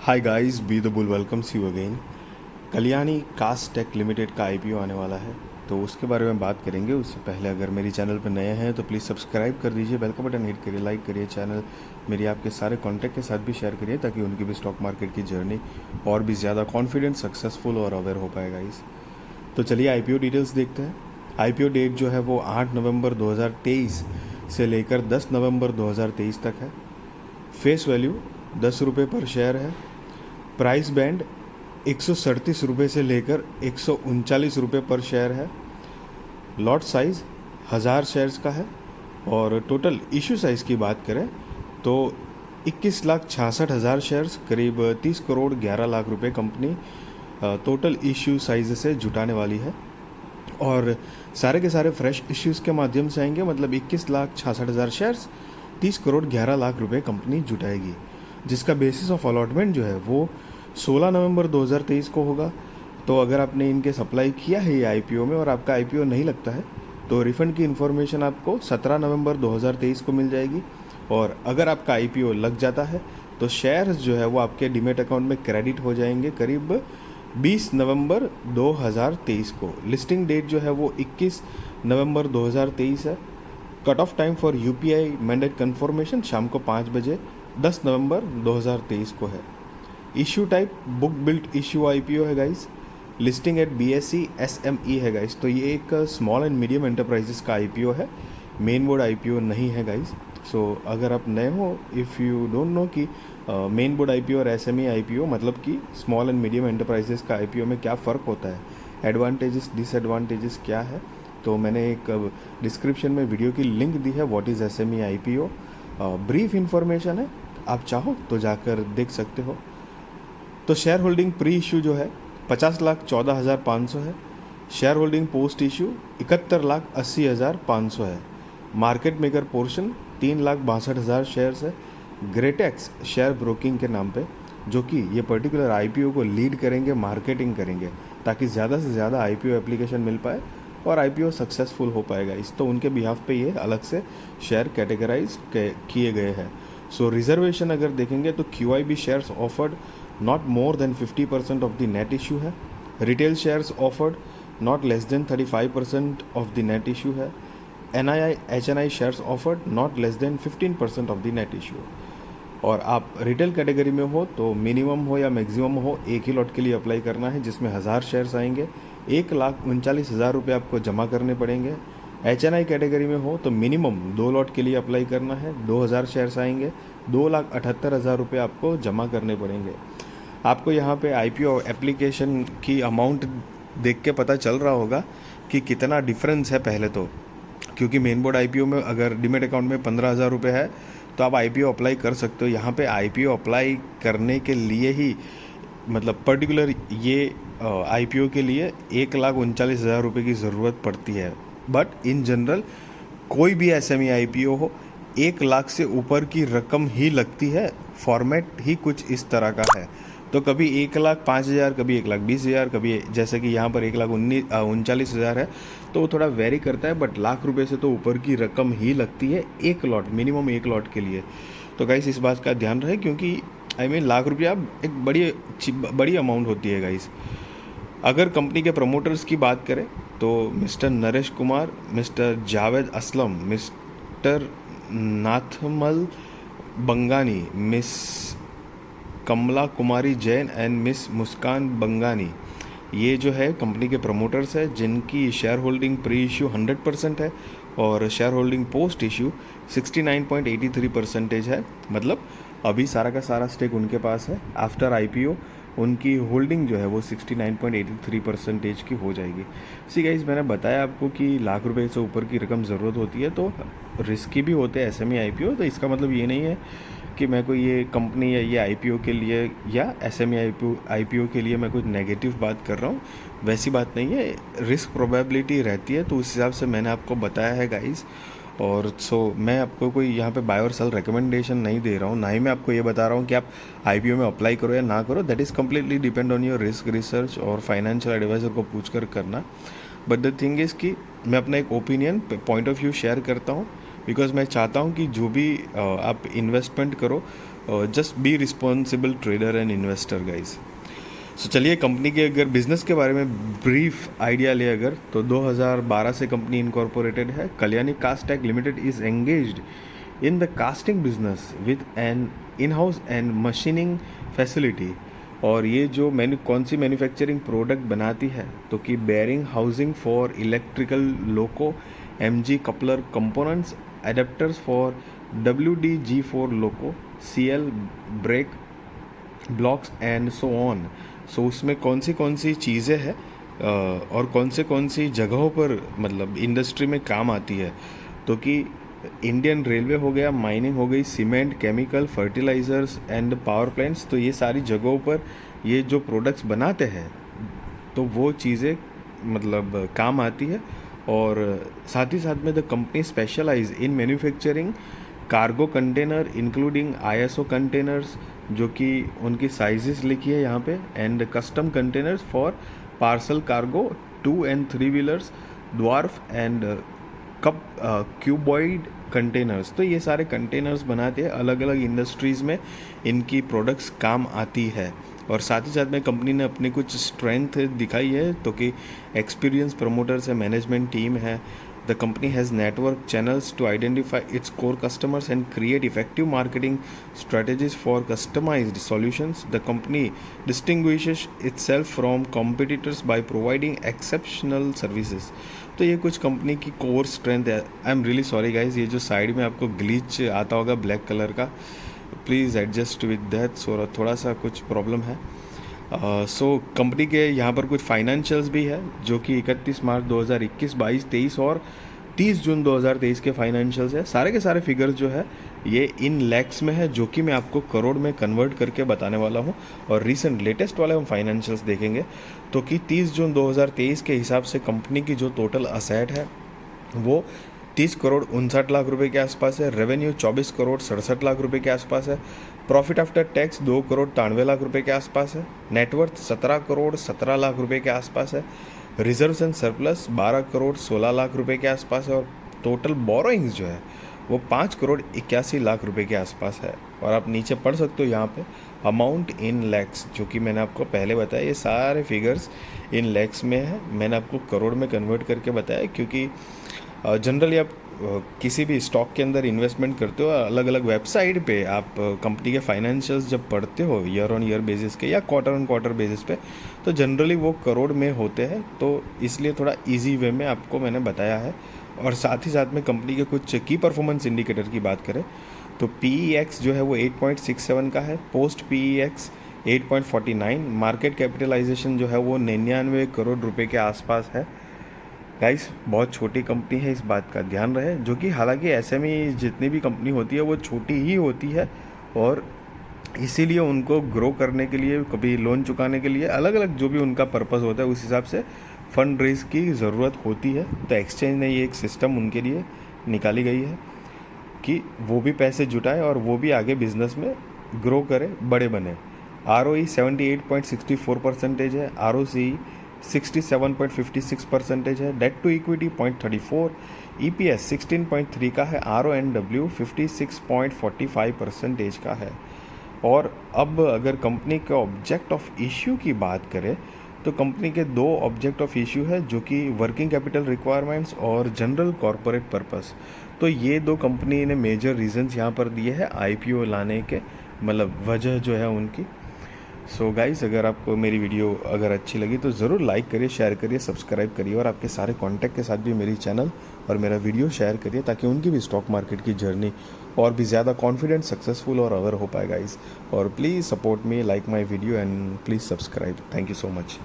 Hi guys, be the bull welcomes you again. Kalyani cast tech limited का IPO आने वाला है, तो उसके बारे में बात करेंगे। उससे पहले अगर मेरी चैनल पर नए हैं तो प्लीज़ सब्सक्राइब कर दीजिए, बेल का बटन हिट करिए, लाइक करिए, चैनल मेरी आपके सारे कॉन्टैक्ट के साथ भी शेयर करिए ताकि उनकी भी स्टॉक मार्केट की जर्नी और भी ज़्यादा कॉन्फिडेंट, सक्सेसफुल और अवेयर हो पाए गाइस। तो चलिए आईपीओ डिटेल्स देखते हैं। आईपीओ डेट जो है वो 8 नवंबर 2023 से लेकर 10 नवंबर 2023 तक है। फेस वैल्यू 10 रुपये पर शेयर है। प्राइस बैंड 137 रुपये से लेकर 139 रुपये पर शेयर है। लॉट साइज़ 1000 शेयर्स का है। और टोटल इशू साइज़ की बात करें तो 21,66,000 शेयर्स, करीब 30 करोड़ 11 लाख रुपए कंपनी टोटल इशू साइज से जुटाने वाली है। और सारे के सारे फ्रेश इश्यूज़ के माध्यम से आएंगे, मतलब 21,66,000 शेयर्स, 30 करोड़ 11 लाख रुपए कंपनी जुटाएगी, जिसका बेसिस ऑफ अलॉटमेंट जो है वो 16 नवंबर 2023 को होगा। तो अगर आपने इनके सप्लाई किया है ये आईपीओ में और आपका आईपीओ नहीं लगता है तो रिफंड की इन्फॉर्मेशन आपको 17 नवंबर 2023 को मिल जाएगी। और अगर आपका आईपीओ लग जाता है तो शेयर्स जो है वो आपके डीमेट अकाउंट में क्रेडिट हो जाएंगे करीब 20 नवंबर 2023 को। लिस्टिंग डेट जो है वो 21 नवंबर 2023 है। Cut off time for UPI mandate confirmation शाम को 5 बजे 10 नवंबर 2023 को है। Issue type book built issue IPO है guys. Listing at BSE SME है गाइस। तो ये एक स्मॉल एंड मीडियम एंटरप्राइजेस का आईपीओ है, मेन बोर्ड आईपीओ नहीं है गाइस। सो अगर आप नए हो, इफ़ यू डोंट नो कि मेन बोर्ड आईपीओ और एसएमई आईपीओ मतलब कि स्मॉल एंड मीडियम एंटरप्राइजेस का आईपीओ में क्या फ़र्क होता है, एडवांटेजेस डिसएडवांटेजेस क्या है, तो मैंने एक डिस्क्रिप्शन में वीडियो की लिंक दी है, what is SME IPO. Brief information है, आप चाहो तो जाकर देख सकते हो। तो शेयर होल्डिंग प्री इशू जो है 50,14,500 है। शेयर होल्डिंग पोस्ट इशू 71,80,500 है। मार्केट मेकर पोर्शन 3,62,000 शेयर्स है। ग्रेटेक्स शेयर ब्रोकिंग के नाम पे, जो कि ये पर्टिकुलर आईपीओ को लीड करेंगे, मार्केटिंग करेंगे, ताकि ज़्यादा से ज़्यादा आईपीओ एप्लीकेशन मिल पाए और आईपीओ सक्सेसफुल हो पाएगा। इस तो उनके बिहाफ पे ये अलग से शेयर कैटेगराइज किए गए हैं। सो रिजर्वेशन अगर देखेंगे तो QIB shares offered not more than 50% of the net issue है। Retail shares offered not less than 35% of the net issue है। NII HNI shares offered not less than 15% of the net issue। और आप retail category में हो तो minimum हो या maximum हो, एक ही लॉट के लिए अप्लाई करना है, जिसमें 1000 शेयर्स आएंगे। 1,39,000 रुपये आपको जमा करने पड़ेंगे। HNI कैटेगरी में हो तो मिनिमम 2 लॉट के लिए अप्लाई करना है, 2000 शेयर्स आएंगे, 2,78,000 रुपये आपको जमा करने पड़ेंगे। आपको यहाँ पे आईपीओ एप्लीकेशन की अमाउंट देख के पता चल रहा होगा कि कितना डिफरेंस है पहले तो, क्योंकि मेन बोर्ड आईपीओ में अगर डीमेट अकाउंट में 15,000 रुपये है तो आप आईपीओ अप्लाई कर सकते हो। यहाँ पे आईपीओ अप्लाई करने के लिए ही, मतलब पर्टिकुलर ये आईपीओ के लिए 1,39,000 रुपये की ज़रूरत पड़ती है। बट इन जनरल कोई भी एसएमई आईपीओ हो, 1 लाख से ऊपर की रकम ही लगती है। फॉर्मेट ही कुछ इस तरह का है। तो कभी 1,05,000, कभी 1,20,000, कभी जैसे कि यहाँ पर 1,39,000 है, तो वो थोड़ा वेरी करता है। बट लाख रुपए से तो ऊपर की रकम ही लगती है एक लॉट, मिनिमम एक लॉट के लिए। तो गाइस इस बात का ध्यान रहे, क्योंकि लाख रुपया एक बड़ी अमाउंट होती है गाइस। अगर कंपनी के प्रमोटर्स की बात करें तो mister Naresh Kumar, mister Javed Aslam, mister Nathmal Bangani, miss Kamala Kumari Jain and miss Muskan Bangani, ये जो है कंपनी के प्रमोटर्स है, जिनकी शेयर होल्डिंग प्री इशू 100% है और शेयर होल्डिंग पोस्ट इशू 69.83% है। मतलब अभी सारा का सारा स्टेक उनके पास है। आफ्टर आईपीओ उनकी होल्डिंग जो है वो 69.83% की हो जाएगी। सी गाइस, मैंने बताया आपको कि लाख रुपए से ऊपर की रकम ज़रूरत होती है, तो रिस्की भी होते हैं एसएमई आईपीओ। तो इसका मतलब ये नहीं है कि मैं कोई ये कंपनी या ये आईपीओ के लिए या एसएमई आईपीओ के लिए मैं कुछ नेगेटिव बात कर रहा हूँ, वैसी बात नहीं है। रिस्क प्रोबेबिलिटी रहती है, तो उस हिसाब से मैंने आपको बताया है गाइस। और मैं आपको कोई यहाँ पे बाय और सेल रिकमेंडेशन नहीं दे रहा हूँ, ना ही मैं आपको ये बता रहा हूँ कि आप आईपीओ में अप्लाई करो या ना करो। That is completely depend on your risk research और फाइनेंशियल एडवाइज़र को पूछ कर करना। बट द थिंग इज़ कि मैं अपना एक opinion, point of view share करता हूँ, बिकॉज मैं चाहता हूँ कि जो भी आप इन्वेस्टमेंट करो just be responsible trader and investor guys. So चलिए कंपनी के अगर बिजनेस के बारे में ब्रीफ आइडिया ले अगर, तो 2012 से कंपनी इनकॉर्पोरेटेड है। Kalyani Castech limited is engaged in the casting business with an in house and machining facility. और ये जो कौन सी मैन्युफैक्चरिंग प्रोडक्ट बनाती है, तो कि bearing housing for electrical loco, MG coupler components, adapters for WDG4 loco, CL brake blocks and so on. So उसमें कौन सी चीज़ें हैं और कौन सी जगहों पर मतलब इंडस्ट्री में काम आती है, तो कि इंडियन रेलवे हो गया, माइनिंग हो गई, cement, chemical, fertilisers and power plants. तो ये सारी जगहों पर ये जो प्रोडक्ट्स बनाते हैं तो वो चीज़ें मतलब काम आती है। और साथ ही साथ में the company specialise in manufacturing cargo container including ISO containers, जो कि उनकी साइजेस लिखी है यहाँ पे, and custom containers for parcel cargo, 2 and 3 wheelers, dwarf and cup cuboid containers. तो ये सारे कंटेनर्स बनाते हैं, अलग अलग इंडस्ट्रीज़ में इनकी प्रोडक्ट्स काम आती है। और साथ ही साथ में कंपनी ने अपनी कुछ स्ट्रेंथ दिखाई है, तो कि एक्सपीरियंस प्रमोटर्स है, मैनेजमेंट टीम है। The company has network channels to identify its core customers and create effective marketing strategies for customised solutions. The company distinguishes itself from competitors by providing exceptional services. तो ये कुछ company की core strength है। I am really sorry guys, ये जो side में आपको glitch आता होगा ब्लैक कलर का, please adjust with that. So थोड़ा सा कुछ प्रॉब्लम है। सो कंपनी के यहाँ पर कुछ फाइनेंशियल्स भी है, जो कि 31 मार्च 2021, 22, 23 और 30 जून 2023 के फाइनेंशियल्स है। सारे के सारे फिगर्स जो है ये इन लैक्स में है, जो कि मैं आपको करोड़ में कन्वर्ट करके बताने वाला हूँ। और रिसेंट लेटेस्ट वाले हम फाइनेंशियल्स देखेंगे, तो कि 30 जून 2023 के हिसाब से कंपनी की जो टोटल असेट है वो 30 करोड़ 59 लाख रुपए के आसपास है। रेवेन्यू 24 करोड़ 67 लाख रुपए के आसपास है। Profit after tax 2 crore 93 lakh रुपए के आसपास है। नेटवर्थ 17 करोड़ 17 लाख रुपए के आसपास है। Reserves and surplus 12 crore 16 lakh रुपए के आसपास है। और टोटल बोरोइंग्स जो है वो 5 करोड़ 81 लाख रुपए के आसपास है। और आप नीचे पढ़ सकते हो यहाँ पे अमाउंट इन लैक्स, जो कि मैंने आपको पहले बताया, ये सारे फिगर्स इन लैक्स में है। मैंने आपको करोड़ में कन्वर्ट करके बताया, क्योंकि जनरली आप किसी भी स्टॉक के अंदर इन्वेस्टमेंट करते हो, अलग अलग वेबसाइट पे आप कंपनी के फाइनेंशियल्स जब पढ़ते हो ईयर ऑन ईयर बेसिस के या क्वार्टर ऑन क्वार्टर बेसिस पे, तो जनरली वो करोड़ में होते हैं। तो इसलिए थोड़ा इजी वे में आपको मैंने बताया है। और साथ ही साथ में कंपनी के कुछ की परफॉर्मेंस इंडिकेटर की बात करें, तो PEX जो है वो 8.67 का है, पोस्ट PEX 8.49, मार्केट कैपिटलाइजेशन जो है वो 99 करोड़ रुपए के आसपास है। गाइस बहुत छोटी कंपनी है, इस बात का ध्यान रहे, जो कि हालांकि SME जितनी भी कंपनी होती है वो छोटी ही होती है। और इसीलिए उनको ग्रो करने के लिए, कभी लोन चुकाने के लिए, अलग अलग जो भी उनका पर्पस होता है उस हिसाब से फंड रेज की ज़रूरत होती है। तो एक्सचेंज ने ये एक सिस्टम उनके लिए निकाली गई है कि वो भी पैसे जुटाए और वो भी आगे बिजनेस में ग्रो करे, बड़े बने। ROE 78.64% है, ROCE 67.56% है, डेट टू इक्विटी 0.34, EPS 16.3 का है, RONW 56.45% का है। और अब अगर कंपनी के ऑब्जेक्ट ऑफ इश्यू की बात करें, तो कंपनी के 2 ऑब्जेक्ट ऑफ इश्यू है, जो कि वर्किंग कैपिटल रिक्वायरमेंट्स और जनरल कॉरपोरेट पर्पस। तो ये 2 कंपनी ने मेजर रीजंस यहाँ पर दिए हैं IPO लाने के, मतलब वजह जो है उनकी। सो गाइस, अगर आपको मेरी वीडियो अगर अच्छी लगी तो ज़रूर लाइक करिए, शेयर करिए, सब्सक्राइब करिए, और आपके सारे कॉन्टैक्ट के साथ भी मेरी चैनल और मेरा वीडियो शेयर करिए, ताकि उनकी भी स्टॉक मार्केट की जर्नी और भी ज़्यादा कॉन्फिडेंट, सक्सेसफुल और अवेयर हो पाए गाइस। और please support me, like my video and please subscribe. Thank you so much.